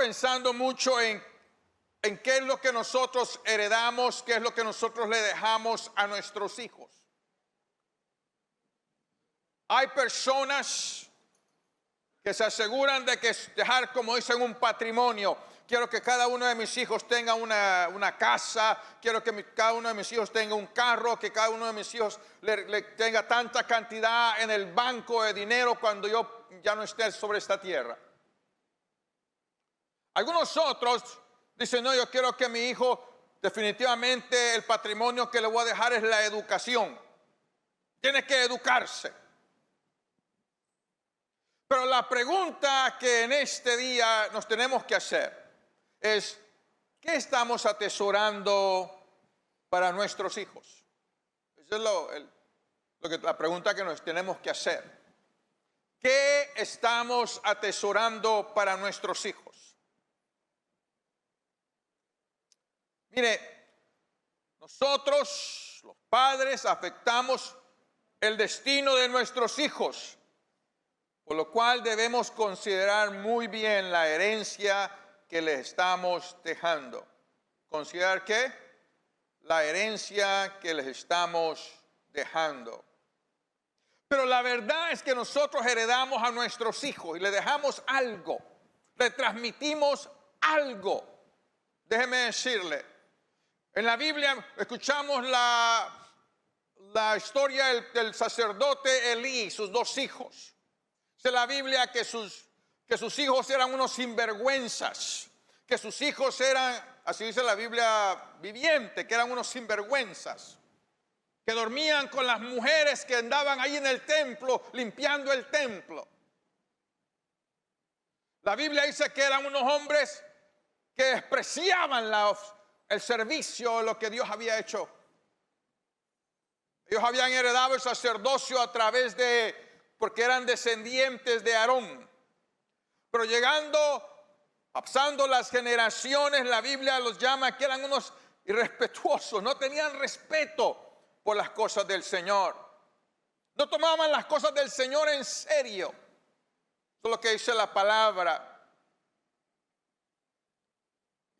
pensando mucho en qué es lo que nosotros heredamos, qué es lo que nosotros le dejamos a nuestros hijos. Hay personas que se aseguran de que dejar, como dicen, un patrimonio. Quiero que cada uno de mis hijos tenga una casa, quiero que cada uno de mis hijos tenga un carro, que cada uno de mis hijos le tenga tanta cantidad en el banco de dinero cuando yo ya no esté sobre esta tierra. Algunos otros dicen, no, yo quiero que mi hijo, definitivamente el patrimonio que le voy a dejar es la educación. Tiene que educarse. Pero la pregunta que en este día nos tenemos que hacer es, ¿qué estamos atesorando para nuestros hijos? Esa es la pregunta que nos tenemos que hacer. ¿Qué estamos atesorando para nuestros hijos? Mire, nosotros, los padres, afectamos el destino de nuestros hijos, por lo cual debemos considerar muy bien la herencia que les estamos dejando. ¿Considerar qué? La herencia que les estamos dejando. Pero la verdad es que nosotros heredamos a nuestros hijos y le dejamos algo, le transmitimos algo. Déjeme decirle, en la Biblia escuchamos la historia del sacerdote Elí y sus dos hijos. Dice la Biblia que sus hijos eran unos sinvergüenzas, que sus hijos eran, así dice la Biblia viviente, que eran unos sinvergüenzas, que dormían con las mujeres que andaban ahí en el templo, limpiando el templo. La Biblia dice que eran unos hombres que despreciaban el servicio, lo que Dios había hecho. Ellos habían heredado el sacerdocio a través porque eran descendientes de Aarón. Pero pasando las generaciones, la Biblia los llama que eran unos irrespetuosos, no tenían respeto por las cosas del Señor. No tomaban las cosas del Señor en serio. Eso es lo que dice la palabra.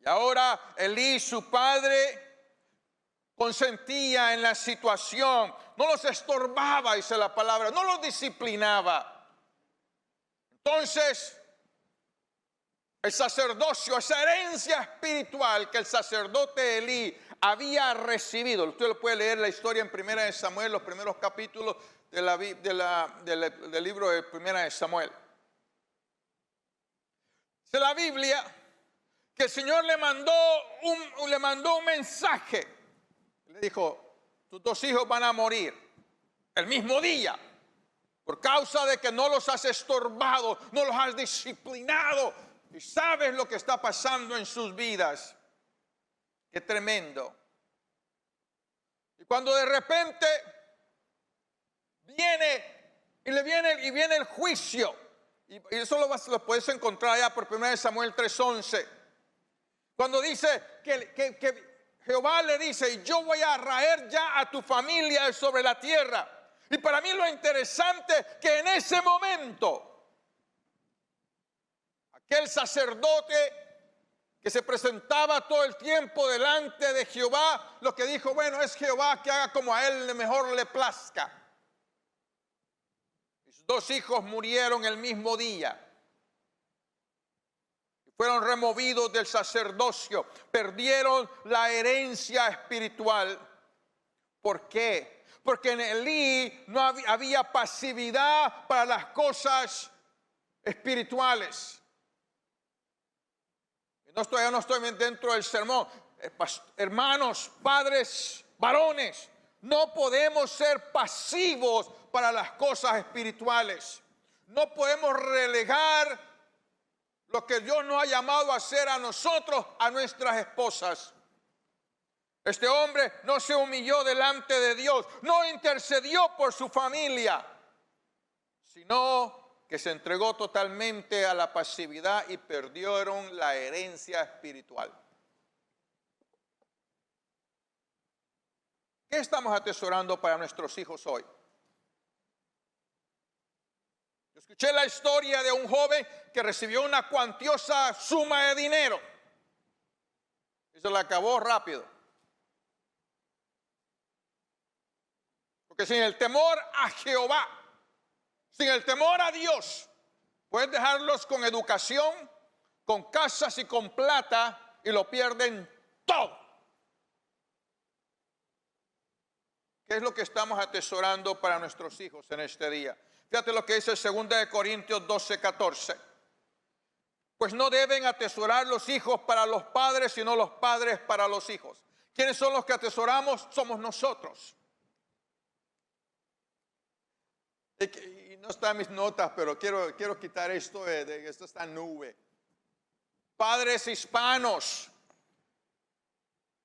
Y ahora Elí, su padre, consentía en la situación, no los estorbaba, dice la palabra, no los disciplinaba. Entonces, el sacerdocio, esa herencia espiritual que el sacerdote Elí había recibido, usted lo puede leer la historia en Primera de Samuel, los primeros capítulos del libro de Primera de Samuel. Dice la Biblia que el Señor le mandó un mensaje. Le dijo, tus dos hijos van a morir el mismo día por causa de que no los has estorbado, no los has disciplinado y sabes lo que está pasando en sus vidas. Qué tremendo. Y cuando de repente viene el juicio, y eso lo puedes encontrar allá por 1 Samuel 3:11, cuando dice que Jehová le dice, yo voy a raer ya a tu familia sobre la tierra. Y para mí lo interesante que en ese momento, aquel sacerdote que se presentaba todo el tiempo delante de Jehová, lo que dijo, bueno, es Jehová que haga como a él mejor le plazca. Y sus dos hijos murieron el mismo día. Fueron removidos del sacerdocio, perdieron la herencia espiritual. ¿Por qué? Porque en Elí no había pasividad para las cosas espirituales. Yo no estoy dentro del sermón. Hermanos, padres, varones, no podemos ser pasivos para las cosas espirituales. No podemos relegar lo que Dios nos ha llamado a hacer a nosotros, a nuestras esposas. Este hombre no se humilló delante de Dios, no intercedió por su familia, sino que se entregó totalmente a la pasividad y perdieron la herencia espiritual. ¿Qué estamos atesorando para nuestros hijos hoy? Yo Escuché la historia de un joven que recibió una cuantiosa suma de dinero y se la acabó rápido. Porque sin el temor a Jehová, sin el temor a Dios, puedes dejarlos con educación, con casas y con plata y lo pierden todo. ¿Qué es lo que estamos atesorando para nuestros hijos en este día? Fíjate lo que dice 2 Corintios 12:14. Pues no deben atesorar los hijos para los padres, sino los padres para los hijos. ¿Quiénes son los que atesoramos? Somos nosotros. Y no están mis notas, pero quiero quitar esto esto está en nube. Padres hispanos,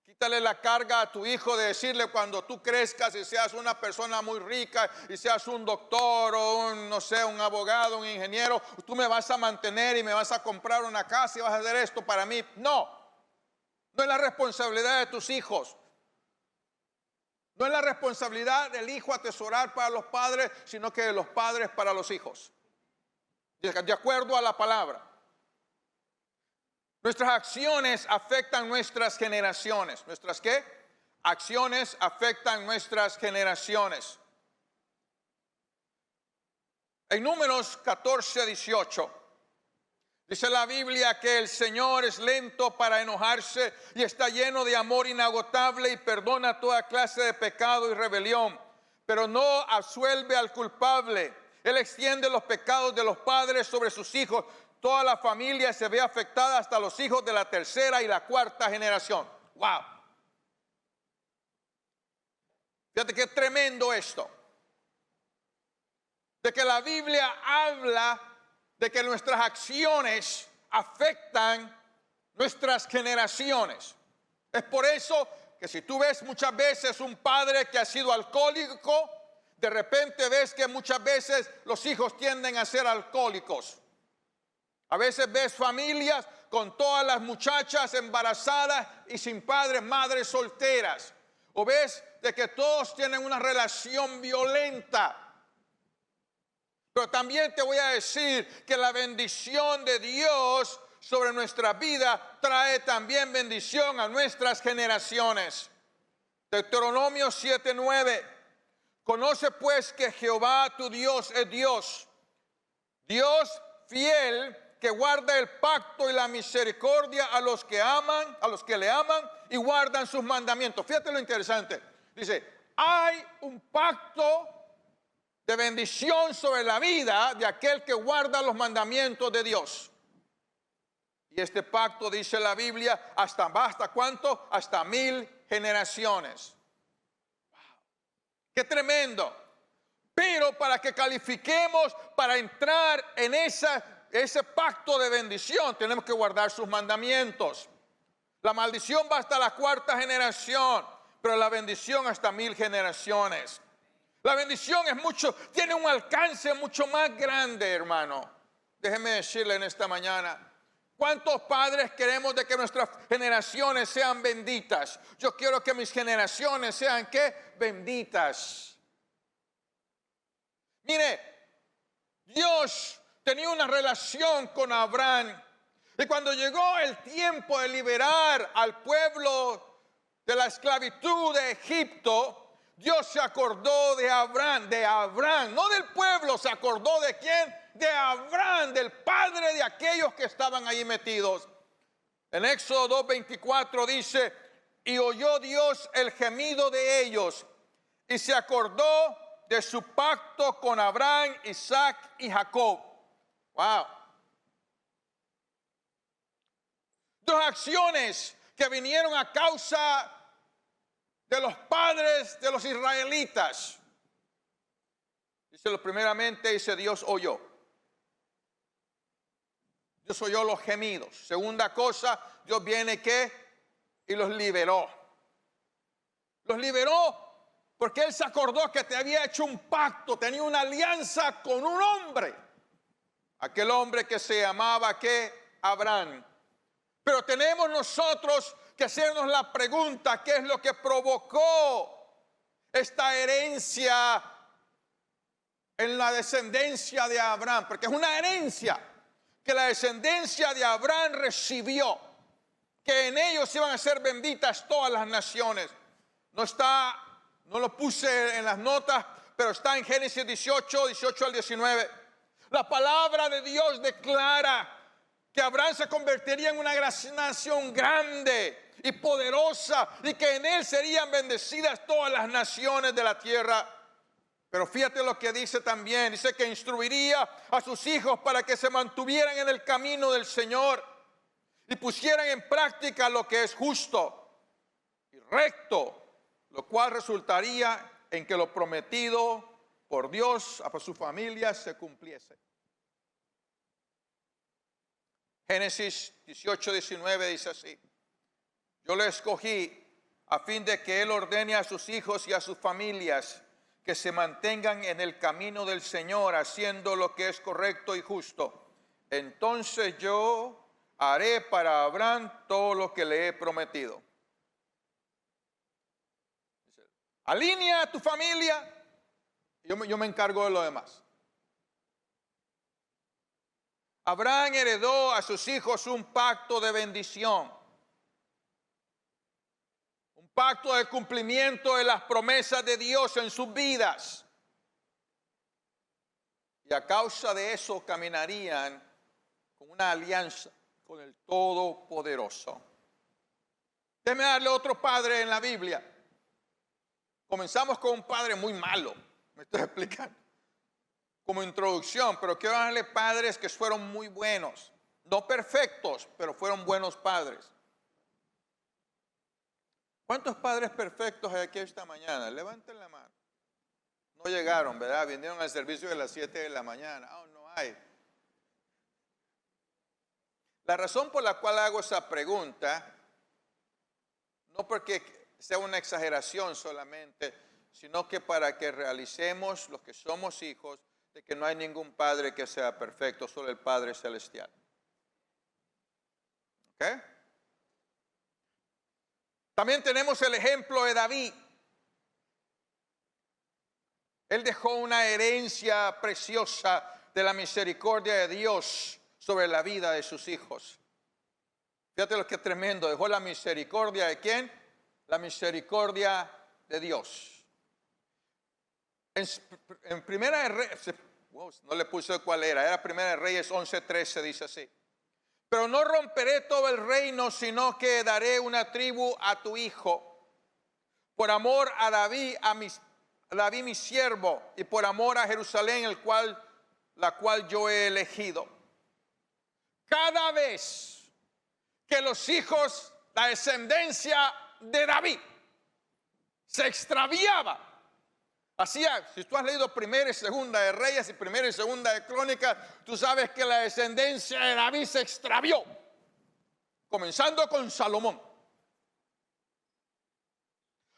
quítale la carga a tu hijo de decirle cuando tú crezcas y seas una persona muy rica y seas un doctor o un abogado, un ingeniero, tú me vas a mantener y me vas a comprar una casa y vas a hacer esto para mí. No es la responsabilidad de tus hijos. No es la responsabilidad del hijo atesorar para los padres, sino que de los padres para los hijos. De acuerdo a la palabra. Nuestras acciones afectan nuestras generaciones. ¿Nuestras qué? Acciones afectan nuestras generaciones. En Números 14:18 dice la Biblia que el Señor es lento para enojarse y está lleno de amor inagotable y perdona toda clase de pecado y rebelión, pero no absuelve al culpable. Él extiende los pecados de los padres sobre sus hijos. Toda la familia se ve afectada hasta los hijos de la tercera y la cuarta generación. ¡Wow! Fíjate qué tremendo esto. De que la Biblia habla de que nuestras acciones afectan nuestras generaciones. Es por eso que si tú ves muchas veces un padre que ha sido alcohólico, de repente ves que muchas veces los hijos tienden a ser alcohólicos. A veces ves familias con todas las muchachas embarazadas y sin padres, madres solteras. O ves de que todos tienen una relación violenta. Pero también te voy a decir que la bendición de Dios sobre nuestra vida trae también bendición a nuestras generaciones. Deuteronomio 7:9. Conoce pues que Jehová tu Dios es Dios. Dios fiel, que guarda el pacto y la misericordia a los que le aman y guardan sus mandamientos. Fíjate lo interesante. Dice, hay un pacto de bendición sobre la vida de aquel que guarda los mandamientos de Dios. Y este pacto, dice la Biblia, ¿hasta cuánto? Hasta 1000 generaciones. Wow. ¡Qué tremendo! Pero para que califiquemos para entrar en ese pacto de bendición, tenemos que guardar sus mandamientos. La maldición va hasta la cuarta generación, pero la bendición hasta 1000 generaciones. La bendición tiene un alcance mucho más grande, hermano. Déjeme decirle en esta mañana, ¿cuántos padres queremos de que nuestras generaciones sean benditas? Yo quiero que mis generaciones sean, ¿qué? Benditas. Mire, Dios tenía una relación con Abraham. Y cuando llegó el tiempo de liberar al pueblo de la esclavitud de Egipto, Dios se acordó de Abraham, no del pueblo, se acordó de quién, de Abraham, del padre de aquellos que estaban ahí metidos. En Éxodo 2:24 dice, y oyó Dios el gemido de ellos, y se acordó de su pacto con Abraham, Isaac y Jacob. Wow. Dos acciones que vinieron a causa de los padres de los israelitas. Dice, primeramente dice, Dios oyó. Dios oyó los gemidos. Segunda cosa, Dios viene y los liberó. Los liberó porque Él se acordó que te había hecho un pacto, tenía una alianza con un hombre. Aquel hombre que se llamaba Abraham. Pero tenemos nosotros que hacernos la pregunta, ¿qué es lo que provocó esta herencia en la descendencia de Abraham, porque es una herencia que la descendencia de Abraham recibió, que en ellos iban a ser benditas todas las naciones. No lo puse en las notas, pero está en Génesis 18 al 19. La palabra de Dios declara que Abraham se convertiría en una nación grande y poderosa, y que en él serían bendecidas todas las naciones de la tierra. Pero fíjate lo que dice también, dice que instruiría a sus hijos para que se mantuvieran en el camino del Señor y pusieran en práctica lo que es justo y recto, lo cual resultaría en que lo prometido por Dios a su familia se cumpliese. Génesis 18:19 dice así: yo le escogí a fin de que él ordene a sus hijos y a sus familias que se mantengan en el camino del Señor, haciendo lo que es correcto y justo. Entonces yo haré para Abraham todo lo que le he prometido. Alinea a tu familia, yo me encargo de lo demás. Abraham heredó a sus hijos un pacto de bendición, un pacto de cumplimiento de las promesas de Dios en sus vidas. Y a causa de eso caminarían con una alianza con el Todopoderoso. Déjeme darle otro padre en la Biblia. Comenzamos con un padre muy malo, me estoy explicando, como introducción, pero quiero darle padres que fueron muy buenos, no perfectos, pero fueron buenos padres. ¿Cuántos padres perfectos hay aquí esta mañana? Levanten la mano. No llegaron, ¿verdad? Vinieron al servicio de las 7 de la mañana. Oh, no hay. La razón por la cual hago esa pregunta, no porque sea una exageración solamente, sino que para que realicemos los que somos hijos de que no hay ningún padre que sea perfecto, solo el Padre Celestial. ¿Ok? También tenemos el ejemplo de David. Él dejó una herencia preciosa de la misericordia de Dios sobre la vida de sus hijos. Fíjate lo que es tremendo. Dejó la misericordia ¿de quién? La misericordia de Dios. En Primera de Reyes, no le puse cuál era Primera de Reyes 11:13, dice así: pero no romperé todo el reino, sino que daré una tribu a tu hijo, por amor a David, David mi siervo, y por amor a Jerusalén, la cual yo he elegido. Cada vez que los hijos, la descendencia de David se extraviaba, si tú has leído Primera y Segunda de Reyes y Primera y Segunda de Crónicas, tú sabes que la descendencia de David se extravió, comenzando con Salomón.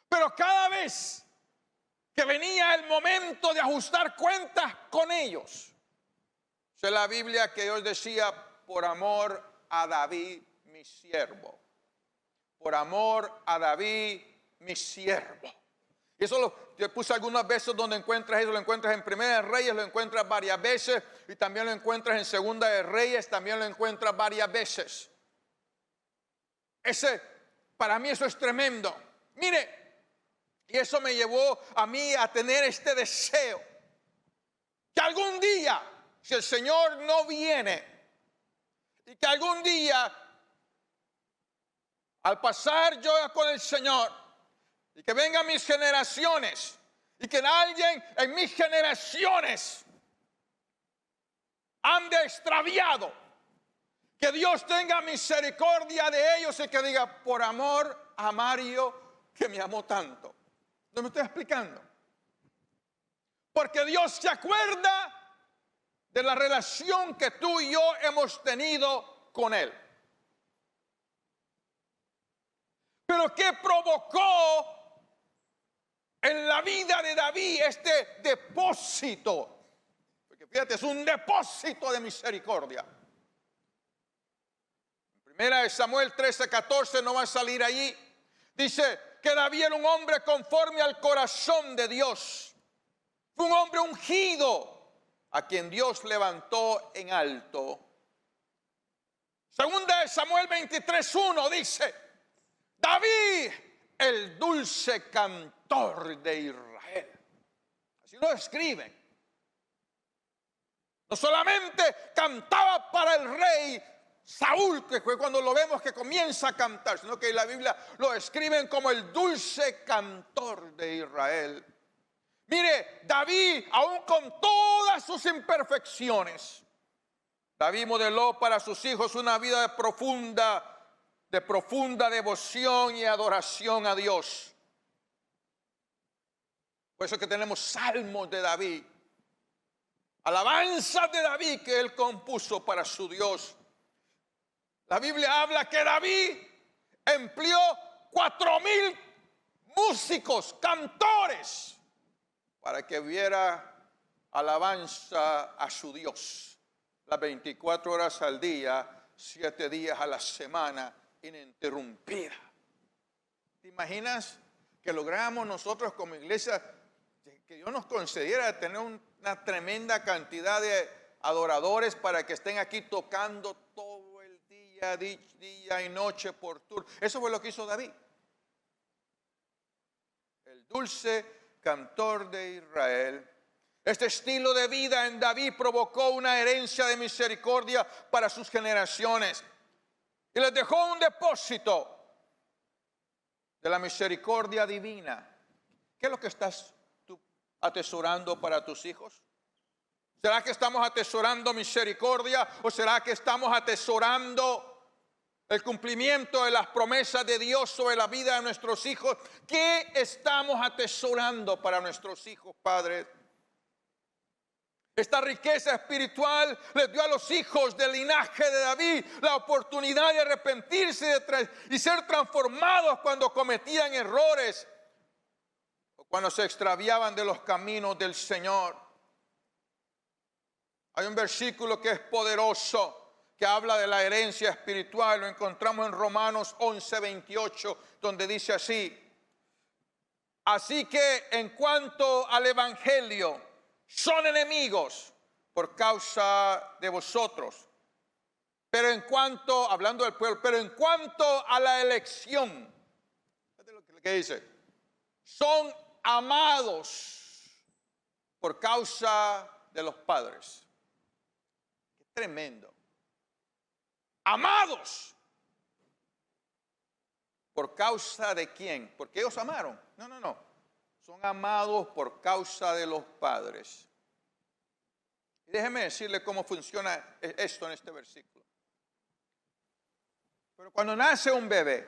Pero cada vez que venía el momento de ajustar cuentas con ellos, dice la Biblia que Dios decía: por amor a David mi siervo, por amor a David mi siervo. Y eso yo puse algunas veces donde encuentras eso, lo encuentras en Primera de Reyes, lo encuentras varias veces, y también lo encuentras en Segunda de Reyes, también lo encuentras varias veces. Para mí eso es tremendo. Mire, y eso me llevó a mí a tener este deseo, que algún día, si el Señor no viene, y que algún día, al pasar yo con el Señor, y que vengan mis generaciones, y que alguien en mis generaciones ande extraviado, que Dios tenga misericordia de ellos y que diga: por amor a Mario que me amó tanto. ¿No me estoy explicando? Porque Dios se acuerda de la relación que tú y yo hemos tenido con Él. Pero ¿qué provocó en la vida de David este depósito? Porque fíjate, es un depósito de misericordia. En Primera de Samuel 13:14, no va a salir allí, dice que David era un hombre conforme al corazón de Dios, Fue un hombre ungido a quien Dios levantó en alto. Segunda de Samuel 23:1 dice: David, el dulce cantor de Israel. Así lo escriben. No solamente cantaba para el rey Saúl, que fue cuando lo vemos que comienza a cantar, sino que la Biblia lo escriben como el dulce cantor de Israel. Mire, David, aún con todas sus imperfecciones, David modeló para sus hijos una vida de profunda devoción y adoración a Dios. Por eso que tenemos salmos de David, alabanzas de David que él compuso para su Dios. La Biblia habla que David empleó 4,000 músicos, cantores, para que hubiera alabanza a su Dios las 24 horas al día, 7 días a la semana, ininterrumpida. ¿Te imaginas que logramos nosotros como iglesia que Dios nos concediera tener una tremenda cantidad de adoradores para que estén aquí tocando todo el día y noche por turno? Eso fue lo que hizo David, el dulce cantor de Israel. Este estilo de vida en David provocó una herencia de misericordia para sus generaciones y les dejó un depósito de la misericordia divina. ¿Qué es lo que estás tú atesorando para tus hijos? ¿Será que estamos atesorando misericordia o será que estamos atesorando el cumplimiento de las promesas de Dios sobre la vida de nuestros hijos? ¿Qué estamos atesorando para nuestros hijos, padres? Esta riqueza espiritual les dio a los hijos del linaje de David la oportunidad de arrepentirse y ser transformados cuando cometían errores o cuando se extraviaban de los caminos del Señor. Hay un versículo que es poderoso, que habla de la herencia espiritual. Lo encontramos en Romanos 11:28, donde dice así: así que en cuanto al evangelio, son enemigos por causa de vosotros. Pero en cuanto, hablando del pueblo, pero en cuanto a la elección, fíjate lo que dice, son amados por causa de los padres. Qué tremendo. Amados. ¿Por causa de quién? Porque ellos amaron. No. Son amados por causa de los padres. Y déjeme decirle cómo funciona esto en este versículo. Pero cuando nace un bebé,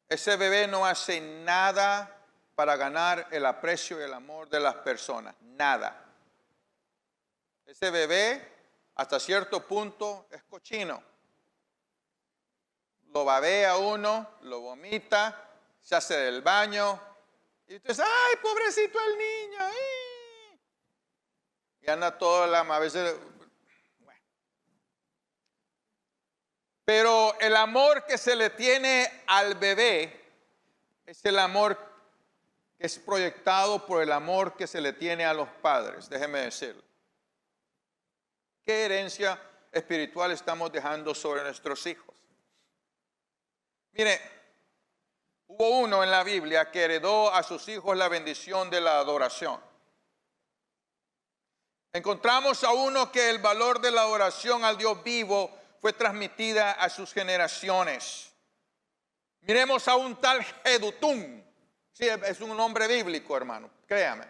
ese bebé no hace nada para ganar el aprecio y el amor de las personas. Nada. Ese bebé, hasta cierto punto, es cochino. Lo babea uno, lo vomita, se hace del baño. Y entonces, ¡ay, pobrecito el niño! ¡Ay! Y anda toda la... A veces... Bueno. Pero el amor que se le tiene al bebé es el amor que es proyectado por el amor que se le tiene a los padres. Déjeme decirlo. ¿Qué herencia espiritual estamos dejando sobre nuestros hijos? Mire, hubo uno en la Biblia que heredó a sus hijos la bendición de la adoración. Encontramos a uno que el valor de la adoración al Dios vivo fue transmitida a sus generaciones. Miremos a un tal Jedutún. Sí, es un nombre bíblico, hermano, créame.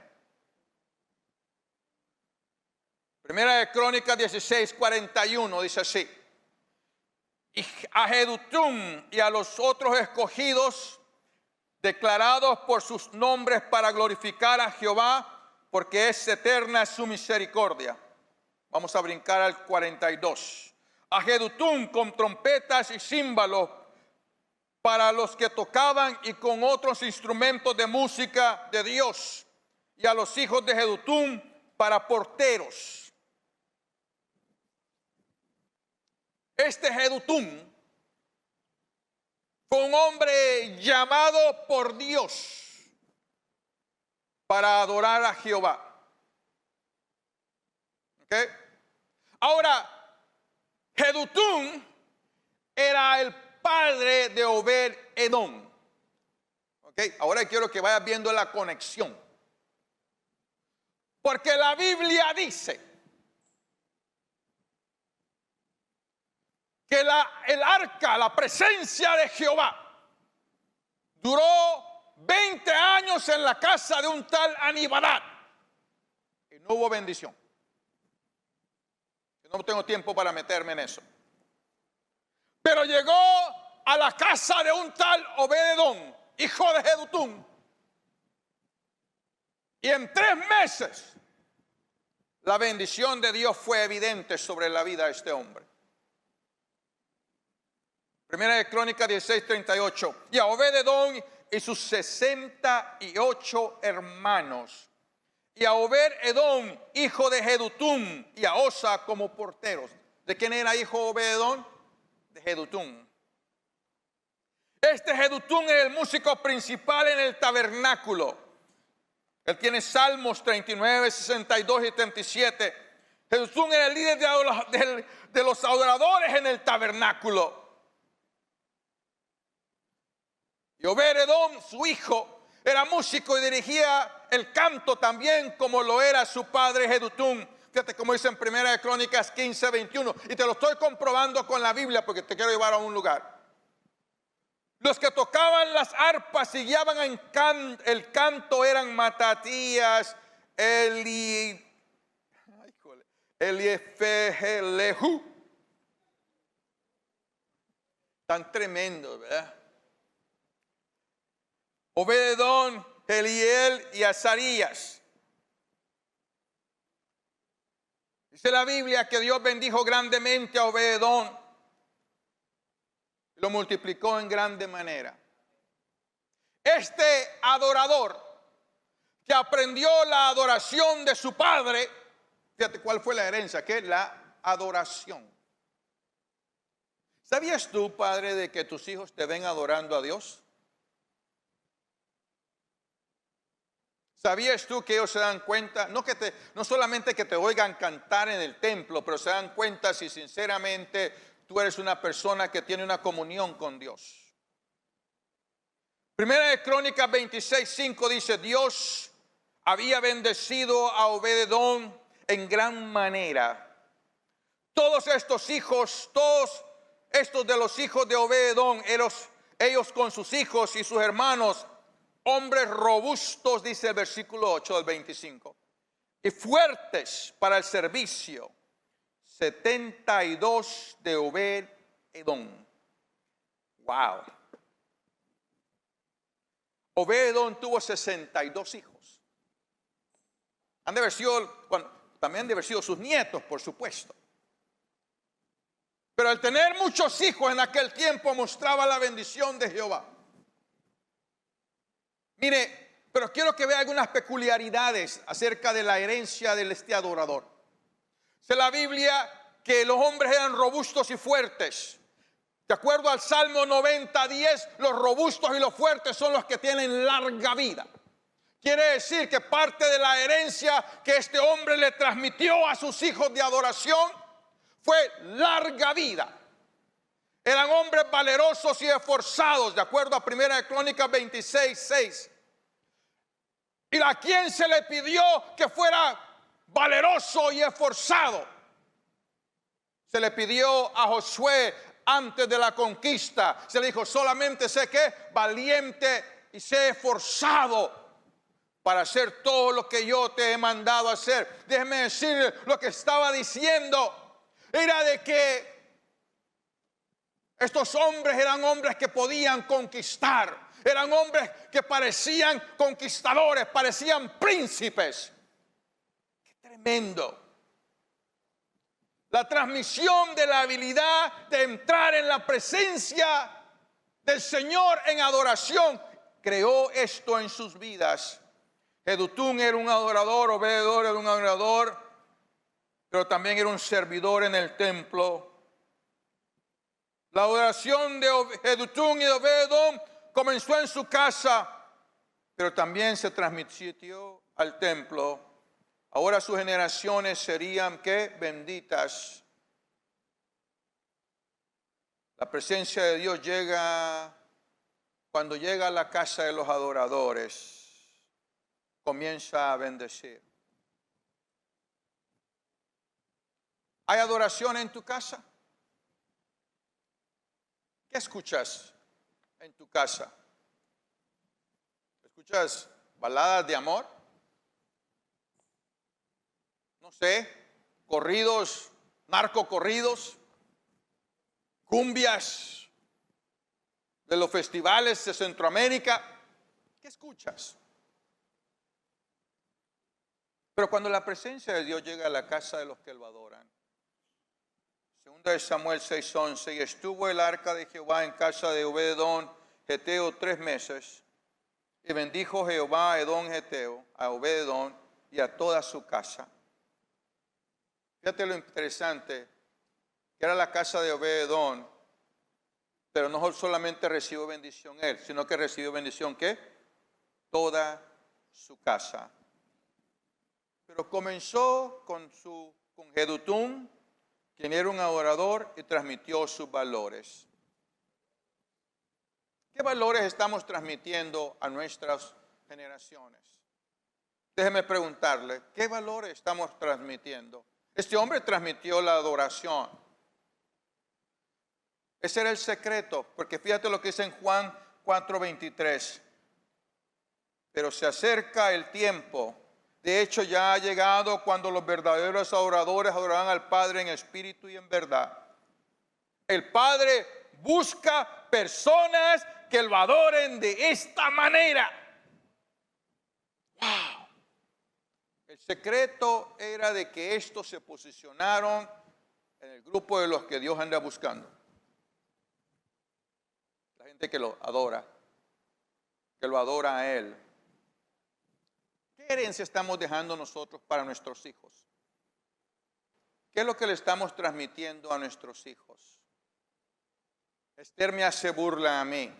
Primera de Crónicas 16:41 dice así: y a Jedutún y a los otros escogidos, declarados por sus nombres para glorificar a Jehová, porque es eterna su misericordia. Vamos a brincar al 42. A Jedutún con trompetas y címbalos para los que tocaban y con otros instrumentos de música de Dios. Y a los hijos de Jedutún para porteros. Este Jedutún fue un hombre llamado por Dios para adorar a Jehová. ¿Okay? Ahora, Jedutún era el padre de Obed-Edom. ¿Okay? Ahora quiero que vayas viendo la conexión. Porque la Biblia dice que el arca, la presencia de Jehová, duró 20 años en la casa de un tal Anibadad y no hubo bendición. No tengo tiempo para meterme en eso. Pero llegó a la casa de un tal Obed-Edom, hijo de Jedutún, y en 3 meses la bendición de Dios fue evidente sobre la vida de este hombre. Primera de Crónicas 16:38. Y a Obed-Edom y sus 68 hermanos, y a Obed-Edom, hijo de Jedutún, y a Osa como porteros. ¿De quién era hijo Obed-Edom? De Jedutún. Este Jedutún era el músico principal en el tabernáculo. Él tiene Salmos 39, 62 y 37. Jedutún era el líder de los adoradores en el tabernáculo. Y Obed-Edom, su hijo, era músico y dirigía el canto también como lo era su padre Jedutún. Fíjate cómo dice en Primera de Crónicas 15, 21. Y te lo estoy comprobando con la Biblia porque te quiero llevar a un lugar. Los que tocaban las arpas y guiaban el canto eran Matatías, Eliefelehu. Tan tremendo, ¿verdad? Obed-Edom, Eliel y Azarías. Dice la Biblia que Dios bendijo grandemente a Obed-Edom. Lo multiplicó en grande manera. Este adorador que aprendió la adoración de su padre, fíjate cuál fue la herencia, que es la adoración. ¿Sabías tú, padre, de que tus hijos te ven adorando a Dios? ¿Sabías tú que ellos se dan cuenta? No solamente que te oigan cantar en el templo, pero se dan cuenta si sinceramente tú eres una persona que tiene una comunión con Dios. Primera de Crónicas 26:5 dice: Dios había bendecido a Obed-Edom en gran manera. Todos estos hijos, todos estos de los hijos de Obed-Edom, ellos con sus hijos y sus hermanos, hombres robustos, dice el versículo 8 del 25, y fuertes para el servicio. 72 de Obed-Edom. Wow. Obed-Edom tuvo 62 hijos. Han de haber sido, bueno, también han de haber sido sus nietos, por supuesto. Pero al tener muchos hijos en aquel tiempo mostraba la bendición de Jehová. Mire, pero quiero que vea algunas peculiaridades acerca de la herencia de este adorador. Dice la Biblia que los hombres eran robustos y fuertes. De acuerdo al Salmo 90:10, los robustos y los fuertes son los que tienen larga vida. Quiere decir que parte de la herencia que este hombre le transmitió a sus hijos de adoración fue larga vida. Eran hombres valerosos y esforzados, de acuerdo a Primera de Crónicas 26:6. ¿Y a quién se le pidió que fuera valeroso y esforzado? Se le pidió a Josué antes de la conquista. Se le dijo: solamente sé que valiente y sé esforzado para hacer todo lo que yo te he mandado hacer. Déjeme decir, lo que estaba diciendo era de que estos hombres eran hombres que podían conquistar. Eran hombres que parecían conquistadores, parecían príncipes. ¡Qué tremendo! La transmisión de la habilidad de entrar en la presencia del Señor en adoración creó esto en sus vidas. Jedutún era un adorador, Obed-Edom era un adorador, pero también era un servidor en el templo. La adoración de Jedutún y de Obed-Edom comenzó en su casa, pero también se transmitió al templo. Ahora sus generaciones serían, ¿qué? Benditas. La presencia de Dios llega, cuando llega a la casa de los adoradores, comienza a bendecir. ¿Hay adoración en tu casa? ¿Qué escuchas en tu casa? ¿Escuchas baladas de amor? No sé, corridos, narcocorridos, cumbias de los festivales de Centroamérica. ¿Qué escuchas? Pero cuando la presencia de Dios llega a la casa de los que lo adoran, 2 Samuel 6:11, y estuvo el arca de Jehová en casa de Obed-edom Geteo 3 meses, y bendijo Jehová a Edom Geteo, a Obed-edom y a toda su casa. Fíjate lo interesante, que era la casa de Obed-edom, pero no solamente recibió bendición él, sino que recibió bendición, ¿qué? Toda su casa. Pero comenzó con Jedutún, quien era un adorador, y transmitió sus valores. ¿Qué valores estamos transmitiendo a nuestras generaciones? Déjeme preguntarle, ¿qué valores estamos transmitiendo? Este hombre transmitió la adoración. Ese era el secreto, porque fíjate lo que dice en Juan 4:23. Pero se acerca el tiempo. De hecho, ya ha llegado cuando los verdaderos adoradores adorarán al Padre en espíritu y en verdad. El Padre busca personas que lo adoren de esta manera. ¡Wow! El secreto era de que estos se posicionaron en el grupo de los que Dios anda buscando. La gente que lo adora a Él. ¿Qué herencia estamos dejando nosotros para nuestros hijos? ¿Qué es lo que le estamos transmitiendo a nuestros hijos? Esther me hace burla a mí,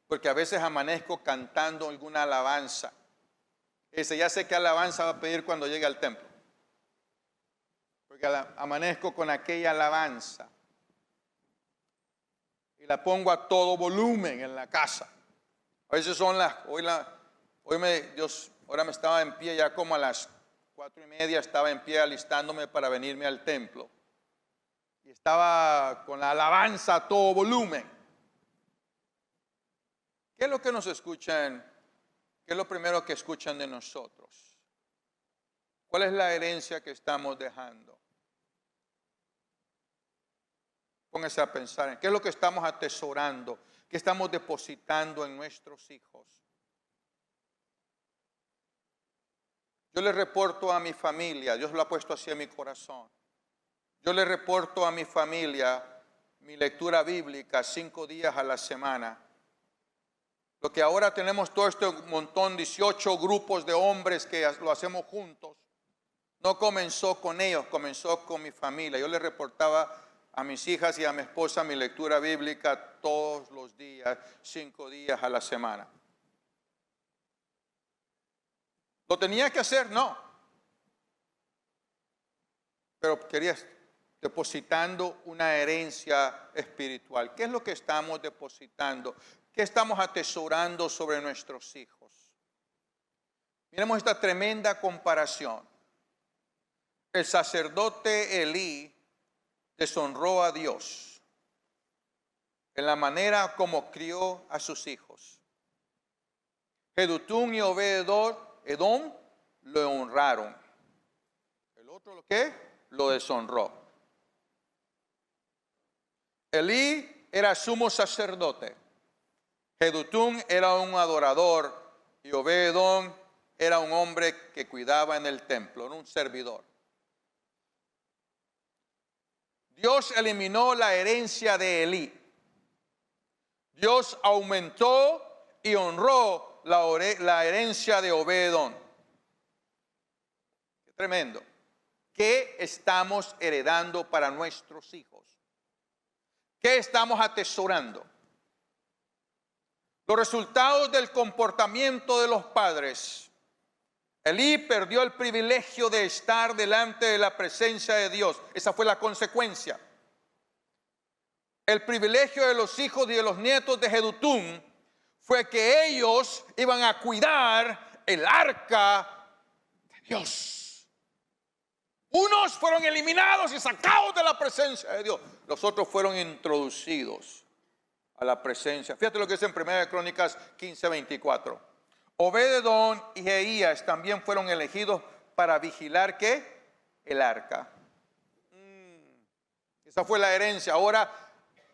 porque a veces amanezco cantando alguna alabanza. Dice, ya sé qué alabanza va a pedir cuando llegue al templo. Porque amanezco con aquella alabanza. Y la pongo a todo volumen en la casa. A veces son ahora me estaba en pie ya como a las 4:30, estaba en pie alistándome para venirme al templo. Y estaba con la alabanza a todo volumen. ¿Qué es lo que nos escuchan? ¿Qué es lo primero que escuchan de nosotros? ¿Cuál es la herencia que estamos dejando? Póngase a pensar en qué es lo que estamos atesorando, qué estamos depositando en nuestros hijos. Yo le reporto a mi familia, Dios lo ha puesto así en mi corazón. Yo le reporto a mi familia mi lectura bíblica 5 días a la semana. Lo que ahora tenemos todo este montón, 18 grupos de hombres que lo hacemos juntos, no comenzó con ellos, comenzó con mi familia. Yo le reportaba a mis hijas y a mi esposa mi lectura bíblica todos los días, 5 días a la semana. ¿Lo tenía que hacer? No. Pero quería depositando una herencia espiritual. ¿Qué es lo que estamos depositando? ¿Qué estamos atesorando sobre nuestros hijos? Miremos esta tremenda comparación. El sacerdote Elí deshonró a Dios en la manera como crió a sus hijos. Jedutún y Obed-edom lo honraron. El otro ¿lo qué? Lo deshonró. Elí era sumo sacerdote. Jedutún era un adorador y Obed-edom era un hombre que cuidaba en el templo, era un servidor. Dios eliminó la herencia de Elí. Dios aumentó y honró la herencia de Obed-edom. Qué tremendo. ¿Qué estamos heredando para nuestros hijos? ¿Qué estamos atesorando? Los resultados del comportamiento de los padres Elí perdió el privilegio de estar delante de la presencia de Dios. Esa fue la consecuencia. El privilegio de los hijos y de los nietos de Jedutún fue que ellos iban a cuidar el arca de Dios. Unos fueron eliminados y sacados de la presencia de Dios. Los otros fueron introducidos a la presencia. Fíjate lo que dice en 1 Crónicas 15:24. Obed-edom y Jeías también fueron elegidos para vigilar ¿qué? El arca. Esa fue la herencia. Ahora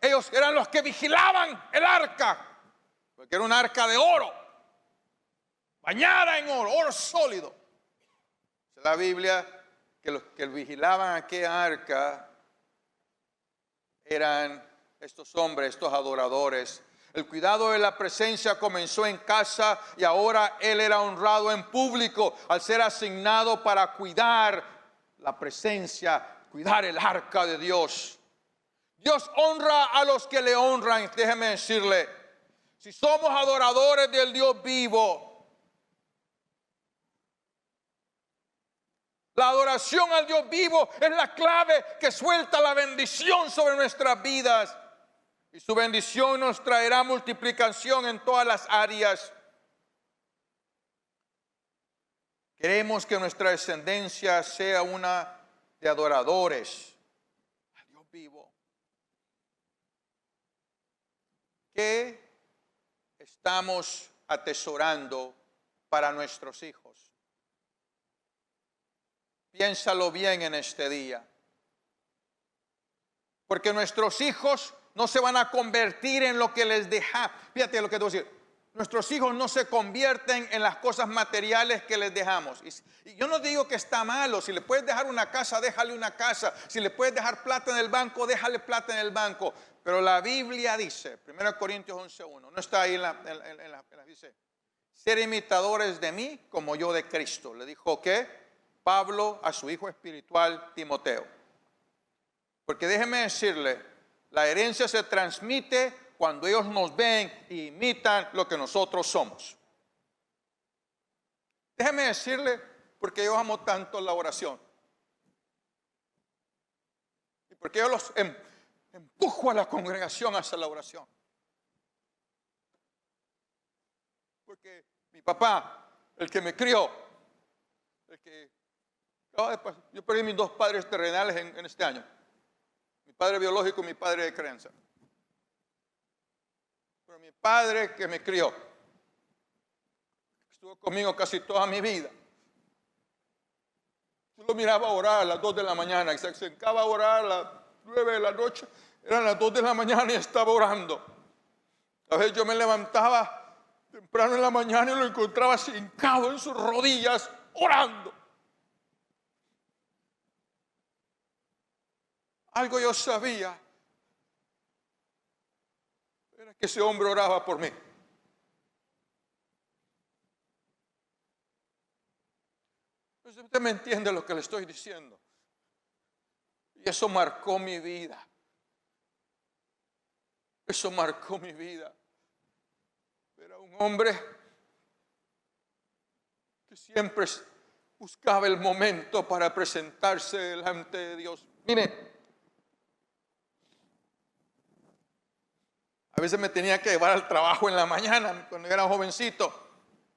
ellos eran los que vigilaban el arca, porque era un arca de oro, bañada en oro, oro sólido. Dice la Biblia que los que vigilaban aquella arca eran estos hombres, estos adoradores. El cuidado de la presencia comenzó en casa y ahora él era honrado en público al ser asignado para cuidar la presencia, cuidar el arca de Dios. Dios honra a los que le honran. Déjeme decirle, si somos adoradores del Dios vivo, la adoración al Dios vivo es la clave que suelta la bendición sobre nuestras vidas. Y su bendición nos traerá multiplicación en todas las áreas. Queremos que nuestra descendencia sea una de adoradores al Dios vivo. ¿Qué estamos atesorando para nuestros hijos? Piénsalo bien en este día. Porque nuestros hijos no se van a convertir en lo que les deja. Fíjate lo que te voy a decir. Nuestros hijos no se convierten en las cosas materiales que les dejamos. Y yo no digo que está malo. Si le puedes dejar una casa, déjale una casa. Si le puedes dejar plata en el banco, déjale plata en el banco. Pero la Biblia dice, 1 Corintios 11:1, no está ahí en la dice, ser imitadores de mí como yo de Cristo. Le dijo que Pablo a su hijo espiritual Timoteo. Porque déjeme decirle, la herencia se transmite cuando ellos nos ven e imitan lo que nosotros somos. Déjeme decirle, porque yo amo tanto la oración. Y porque yo los empujo a la congregación hacia la oración. Porque mi papá, el que me crió, yo perdí mis dos padres terrenales en este año. Mi padre biológico y mi padre de creencia. Pero mi padre que me crió, estuvo conmigo casi toda mi vida. Yo lo miraba orar a las 2 de la mañana y se acercaba a orar a las 9 de la noche. Eran las 2 de la mañana y estaba orando. A veces yo me levantaba temprano en la mañana y lo encontraba hincado en sus rodillas orando. Algo yo sabía, era que ese hombre oraba por mí. Entonces usted me entiende lo que le estoy diciendo. Y eso marcó mi vida. Eso marcó mi vida. Era un hombre que siempre buscaba el momento para presentarse delante de Dios. Mire, a veces me tenía que llevar al trabajo en la mañana cuando yo era jovencito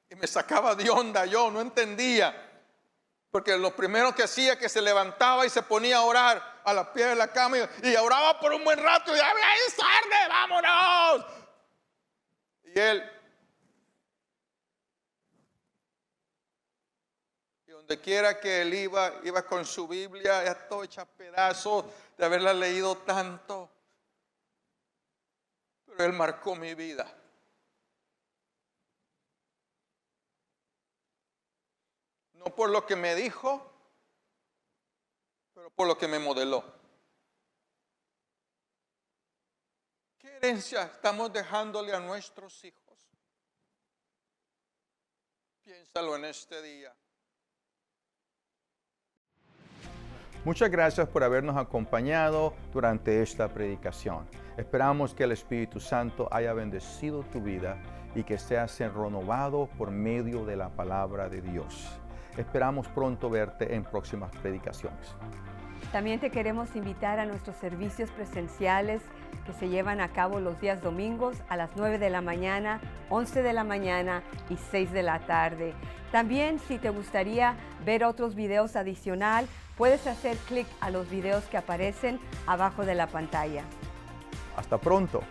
y me sacaba de onda, yo no entendía. Porque lo primero que hacía es que se levantaba y se ponía a orar a la pie de la cama y oraba por un buen rato y ya es tarde, vámonos. Y donde quiera que él iba con su Biblia, ya todo hecha pedazos de haberla leído tanto. Pero él marcó mi vida. No por lo que me dijo, pero por lo que me modeló. ¿Qué herencia estamos dejándole a nuestros hijos? Piénsalo en este día. Muchas gracias por habernos acompañado durante esta predicación. Esperamos que el Espíritu Santo haya bendecido tu vida y que seas renovado por medio de la palabra de Dios. Esperamos pronto verte en próximas predicaciones. También te queremos invitar a nuestros servicios presenciales que se llevan a cabo los días domingos a las 9 de la mañana, 11 de la mañana y 6 de la tarde. También, si te gustaría ver otros videos adicional, puedes hacer clic a los videos que aparecen abajo de la pantalla. Hasta pronto.